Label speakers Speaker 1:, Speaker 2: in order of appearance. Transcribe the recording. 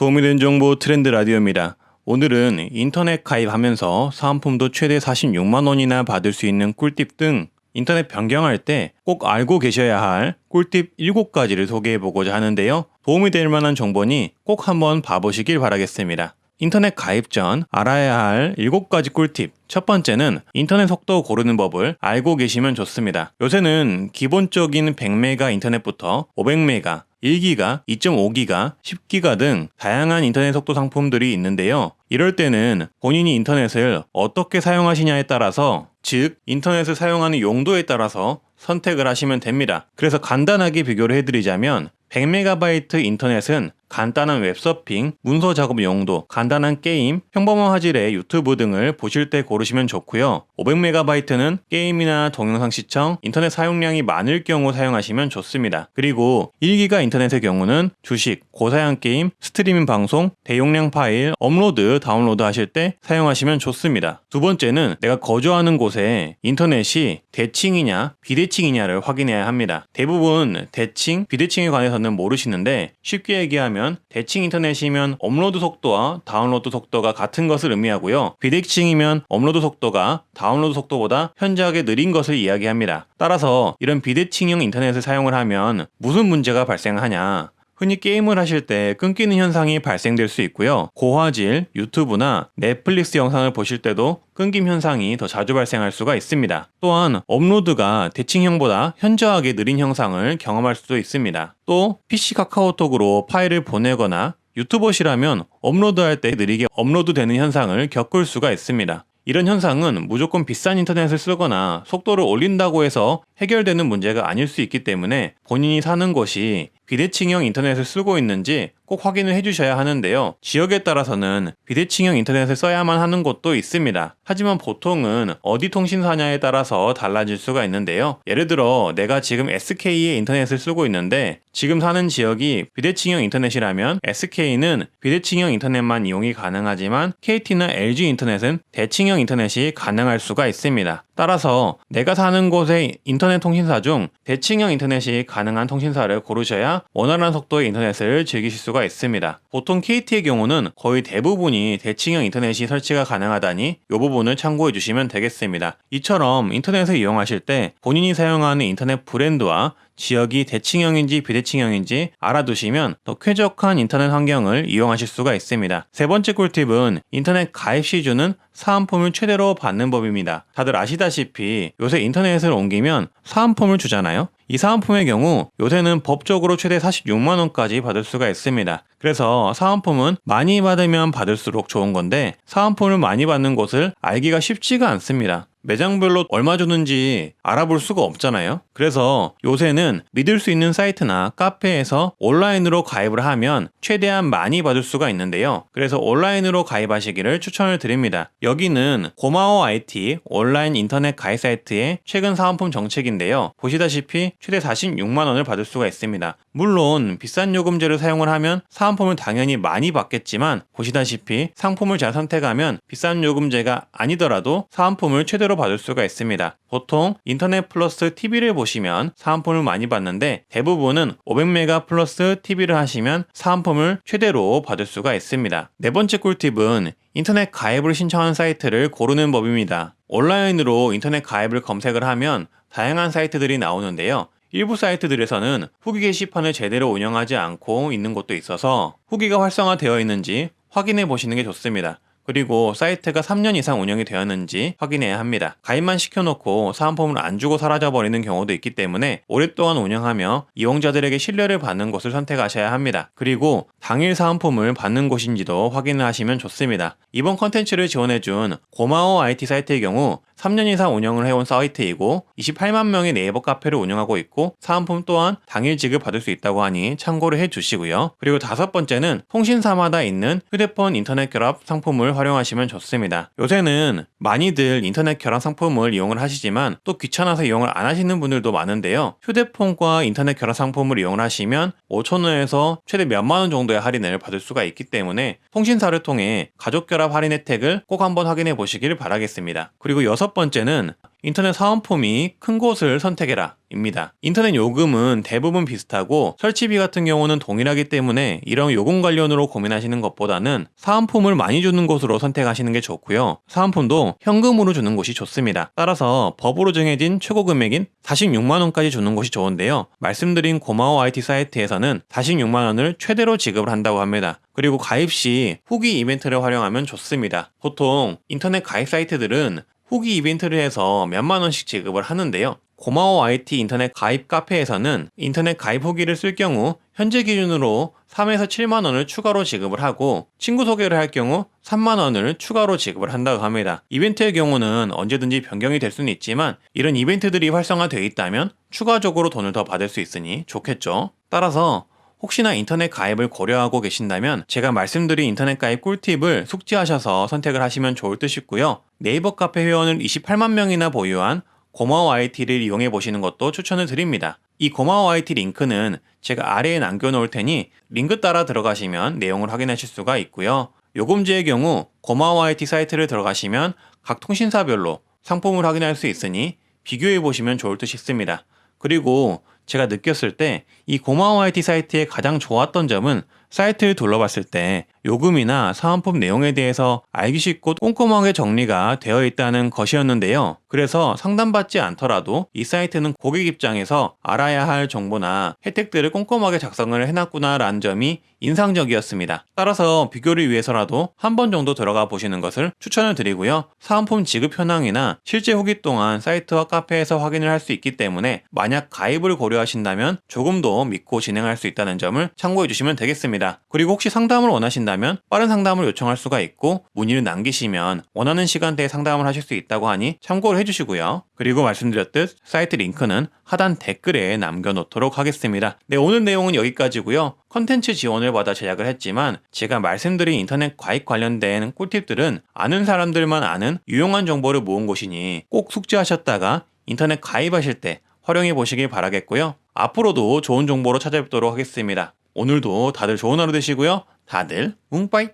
Speaker 1: 도움이 된 정보 트렌드 라디오입니다. 오늘은 인터넷 가입하면서 사은품도 최대 46만 원이나 받을 수 있는 꿀팁 등 인터넷 변경할 때 꼭 알고 계셔야 할 꿀팁 7가지를 소개해보고자 하는데요. 도움이 될 만한 정보니 꼭 한번 봐보시길 바라겠습니다. 인터넷 가입 전 알아야 할 7가지 꿀팁. 첫 번째는 인터넷 속도 고르는 법을 알고 계시면 좋습니다. 요새는 기본적인 100메가 인터넷부터 500메가, 1기가, 2.5기가, 10기가 등 다양한 인터넷 속도 상품들이 있는데요. 이럴 때는 본인이 인터넷을 어떻게 사용하시냐에 따라서, 즉 인터넷을 사용하는 용도에 따라서 선택을 하시면 됩니다. 그래서 간단하게 비교를 해드리자면 100MB 인터넷은 간단한 웹서핑, 문서 작업 용도, 간단한 게임, 평범한 화질의 유튜브 등을 보실 때 고르시면 좋고요. 500MB는 게임이나 동영상 시청, 인터넷 사용량이 많을 경우 사용하시면 좋습니다. 그리고 1기가 인터넷의 경우는 주식, 고사양 게임, 스트리밍 방송, 대용량 파일, 업로드, 다운로드 하실 때 사용하시면 좋습니다. 두 번째는 내가 거주하는 곳에 인터넷이 대칭이냐 비대칭이냐를 확인해야 합니다. 대부분 대칭, 비대칭에 관해서는 모르시는데 쉽게 얘기하면 대칭 인터넷이면 업로드 속도와 다운로드 속도가 같은 것을 의미하고요. 비대칭이면 업로드 속도가 다운로드 속도보다 현저하게 느린 것을 이야기합니다. 따라서 이런 비대칭형 인터넷을 사용을 하면 무슨 문제가 발생하냐? 흔히 게임을 하실 때 끊기는 현상이 발생될 수 있고요. 고화질 유튜브나 넷플릭스 영상을 보실 때도 끊김 현상이 더 자주 발생할 수가 있습니다. 또한 업로드가 대칭형보다 현저하게 느린 형상을 경험할 수도 있습니다. 또 PC 카카오톡으로 파일을 보내거나 유튜버시라면 업로드할 때 느리게 업로드되는 현상을 겪을 수가 있습니다. 이런 현상은 무조건 비싼 인터넷을 쓰거나 속도를 올린다고 해서 해결되는 문제가 아닐 수 있기 때문에 본인이 사는 곳이 비대칭형 인터넷을 쓰고 있는지 꼭 확인을 해주셔야 하는데요. 지역에 따라서는 비대칭형 인터넷을 써야만 하는 곳도 있습니다. 하지만 보통은 어디 통신사냐에 따라서 달라질 수가 있는데요. 예를 들어 내가 지금 SK의 인터넷을 쓰고 있는데 지금 사는 지역이 비대칭형 인터넷이라면 SK는 비대칭형 인터넷만 이용이 가능하지만 KT나 LG 인터넷은 대칭형 인터넷이 가능할 수가 있습니다. 따라서 내가 사는 곳의 인터넷 통신사 중 대칭형 인터넷이 가능한 통신사를 고르셔야 원활한 속도의 인터넷을 즐기실 수가 있습니다. 보통 KT의 경우는 거의 대부분이 대칭형 인터넷이 설치가 가능하다니 이 부분을 참고해 주시면 되겠습니다. 이처럼 인터넷을 이용하실 때 본인이 사용하는 인터넷 브랜드와 지역이 대칭형인지 비대칭형인지 알아두시면 더 쾌적한 인터넷 환경을 이용하실 수가 있습니다. 세 번째 꿀팁은 인터넷 가입 시 주는 사은품을 최대로 받는 법입니다. 다들 아시다시피 요새 인터넷을 옮기면 사은품을 주잖아요. 이 사은품의 경우 요새는 법적으로 최대 46만 원까지 받을 수가 있습니다. 그래서 사은품은 많이 받으면 받을수록 좋은 건데 사은품을 많이 받는 곳을 알기가 쉽지가 않습니다. 매장별로 얼마 주는지 알아볼 수가 없잖아요. 그래서 요새는 믿을 수 있는 사이트나 카페에서 온라인으로 가입을 하면 최대한 많이 받을 수가 있는데요. 그래서 온라인으로 가입하시기를 추천을 드립니다. 여기는 고마워 IT 온라인 인터넷 가입 사이트의 최근 사은품 정책인데요. 보시다시피 최대 46만 원을 받을 수가 있습니다. 물론 비싼 요금제를 사용을 하면 사은품을 당연히 많이 받겠지만 보시다시피 상품을 잘 선택하면 비싼 요금제가 아니더라도 사은품을 최대로 받을 수가 있습니다. 보통 인터넷 플러스 TV를 보시면 사은품을 많이 받는데 대부분은 500메가 플러스 TV를 하시면 사은품을 최대로 받을 수가 있습니다. 네 번째 꿀팁은 인터넷 가입을 신청하는 사이트를 고르는 법입니다. 온라인으로 인터넷 가입을 검색을 하면 다양한 사이트들이 나오는데요. 일부 사이트들에서는 후기 게시판을 제대로 운영하지 않고 있는 곳도 있어서 후기가 활성화되어 있는지 확인해 보시는 게 좋습니다. 그리고 사이트가 3년 이상 운영이 되었는지 확인해야 합니다. 가입만 시켜놓고 사은품을 안 주고 사라져버리는 경우도 있기 때문에 오랫동안 운영하며 이용자들에게 신뢰를 받는 곳을 선택하셔야 합니다. 그리고 당일 사은품을 받는 곳인지도 확인을 하시면 좋습니다. 이번 컨텐츠를 지원해준 고마워 IT 사이트의 경우 3년 이상 운영을 해온 사이트이고 28만 명의 네이버 카페를 운영하고 있고 사은품 또한 당일 지급받을 수 있다고 하니 참고를 해주시고요. 그리고 다섯 번째는 통신사마다 있는 휴대폰 인터넷 결합 상품을 활용하시면 좋습니다. 요새는 많이들 인터넷 결합 상품을 이용을 하시지만 또 귀찮아서 이용을 안 하시는 분들도 많은데요. 휴대폰과 인터넷 결합 상품을 이용을 하시면 5,000원에서 최대 몇만 원 정도의 할인을 받을 수가 있기 때문에 통신사를 통해 가족 결합 할인 혜택을 꼭 한번 확인해 보시길 바라겠습니다. 그리고 여섯 번째는 인터넷 사은품이 큰 곳을 선택해라 입니다. 인터넷 요금은 대부분 비슷하고 설치비 같은 경우는 동일하기 때문에 이런 요금 관련으로 고민하시는 것보다는 사은품을 많이 주는 곳으로 선택하시는 게 좋고요. 사은품도 현금으로 주는 곳이 좋습니다. 따라서 법으로 정해진 최고 금액인 46만원까지 주는 곳이 좋은데요. 말씀드린 고마워 IT 사이트에서는 46만원을 최대로 지급을 한다고 합니다. 그리고 가입 시 후기 이벤트를 활용하면 좋습니다. 보통 인터넷 가입 사이트들은 후기 이벤트를 해서 몇만 원씩 지급을 하는데요. 고마워 IT 인터넷 가입 카페에서는 인터넷 가입 후기를 쓸 경우 현재 기준으로 3에서 7만 원을 추가로 지급을 하고 친구 소개를 할 경우 3만 원을 추가로 지급을 한다고 합니다. 이벤트의 경우는 언제든지 변경이 될 수는 있지만 이런 이벤트들이 활성화되어 있다면 추가적으로 돈을 더 받을 수 있으니 좋겠죠. 따라서 혹시나 인터넷 가입을 고려하고 계신다면 제가 말씀드린 인터넷 가입 꿀팁을 숙지하셔서 선택을 하시면 좋을 듯 싶고요. 네이버 카페 회원을 28만 명이나 보유한 고마워 IT를 이용해 보시는 것도 추천을 드립니다. 이 고마워 IT 링크는 제가 아래에 남겨놓을 테니 링크 따라 들어가시면 내용을 확인하실 수가 있고요. 요금제의 경우 고마워 IT 사이트를 들어가시면 각 통신사별로 상품을 확인할 수 있으니 비교해 보시면 좋을 듯 싶습니다. 그리고 제가 느꼈을 때 이 고마워 IT 사이트의 가장 좋았던 점은 사이트를 둘러봤을 때 요금이나 사은품 내용에 대해서 알기 쉽고 꼼꼼하게 정리가 되어 있다는 것이었는데요. 그래서 상담받지 않더라도 이 사이트는 고객 입장에서 알아야 할 정보나 혜택들을 꼼꼼하게 작성을 해놨구나 라는 점이 인상적이었습니다. 따라서 비교를 위해서라도 한 번 정도 들어가 보시는 것을 추천을 드리고요. 사은품 지급 현황이나 실제 후기 동안 사이트와 카페에서 확인을 할 수 있기 때문에 만약 가입을 고려하신다면 조금 더 믿고 진행할 수 있다는 점을 참고해 주시면 되겠습니다. 그리고 혹시 상담을 원하신다면 빠른 상담을 요청할 수가 있고 문의를 남기시면 원하는 시간대에 상담을 하실 수 있다고 하니 참고를 해주시고요. 그리고 말씀드렸듯 사이트 링크는 하단 댓글에 남겨놓도록 하겠습니다. 네, 오늘 내용은 여기까지고요. 컨텐츠 지원을 받아 제작을 했지만 제가 말씀드린 인터넷 가입 관련된 꿀팁들은 아는 사람들만 아는 유용한 정보를 모은 곳이니 꼭 숙지하셨다가 인터넷 가입하실 때 활용해 보시길 바라겠고요. 앞으로도 좋은 정보로 찾아뵙도록 하겠습니다. 오늘도 다들 좋은 하루 되시고요. 다들 웅빠이!